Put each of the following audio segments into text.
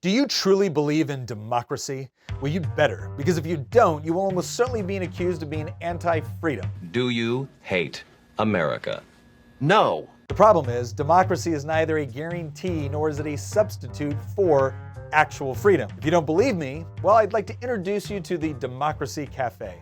Do you truly believe in democracy? Well, you'd better, because if you don't, you will almost certainly be accused of being anti-freedom. Do you hate America? No. The problem is, democracy is neither a guarantee nor is it a substitute for actual freedom. If you don't believe me, well, I'd like to introduce you to the Democracy Cafe.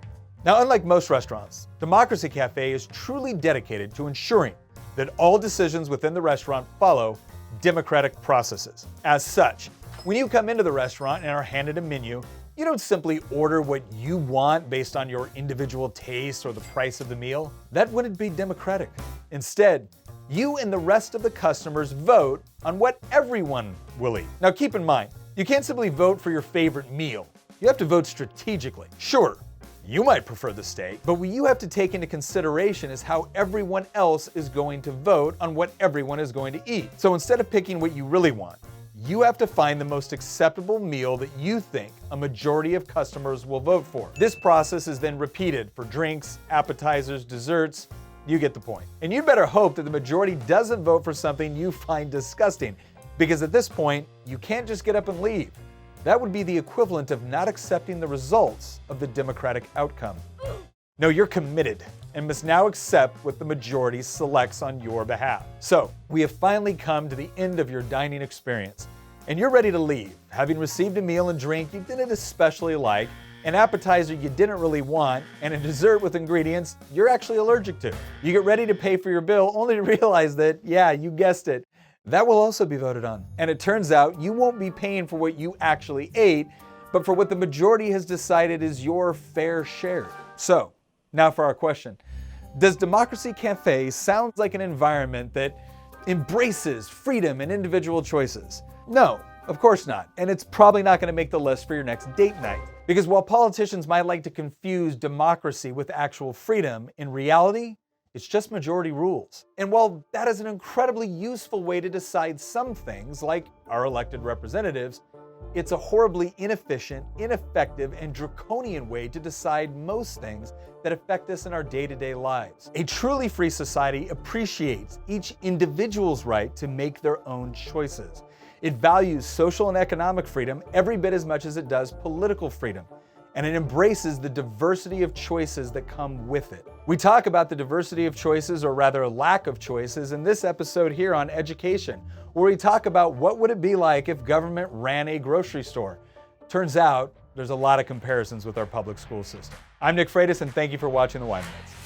Now, unlike most restaurants, Democracy Cafe is truly dedicated to ensuring that all decisions within the restaurant follow democratic processes. As such, when you come into the restaurant and are handed a menu, you don't simply order what you want based on your individual taste or the price of the meal. That wouldn't be democratic. Instead, you and the rest of the customers vote on what everyone will eat. Now keep in mind, you can't simply vote for your favorite meal. You have to vote strategically. Sure, you might prefer the steak, but what you have to take into consideration is how everyone else is going to vote on what everyone is going to eat. So instead of picking what you really want, you have to find the most acceptable meal that you think a majority of customers will vote for. This process is then repeated for drinks, appetizers, desserts. You get the point. And you'd better hope that the majority doesn't vote for something you find disgusting, because at this point, you can't just get up and leave. That would be the equivalent of not accepting the results of the democratic outcome. No, you're committed and must now accept what the majority selects on your behalf. So, we have finally come to the end of your dining experience, and you're ready to leave, having received a meal and drink you didn't especially like, an appetizer you didn't really want, and a dessert with ingredients you're actually allergic to. You get ready to pay for your bill only to realize that, yeah, you guessed it, that will also be voted on. And it turns out you won't be paying for what you actually ate, but for what the majority has decided is your fair share. So, now for our question. Does Democracy Cafe sound like an environment that embraces freedom and individual choices? No, of course not. And it's probably not going to make the list for your next date night. Because while politicians might like to confuse democracy with actual freedom, in reality, it's just majority rules. And while that is an incredibly useful way to decide some things, like our elected representatives, it's a horribly inefficient, ineffective, and draconian way to decide most things that affect us in our day-to-day lives. A truly free society appreciates each individual's right to make their own choices. It values social and economic freedom every bit as much as it does political freedom, and it embraces the diversity of choices that come with it. We talk about the diversity of choices, or rather lack of choices, in this episode here on education, where we talk about what would it be like if government ran a grocery store. Turns out, there's a lot of comparisons with our public school system. I'm Nick Freitas, and thank you for watching The Wine Minutes.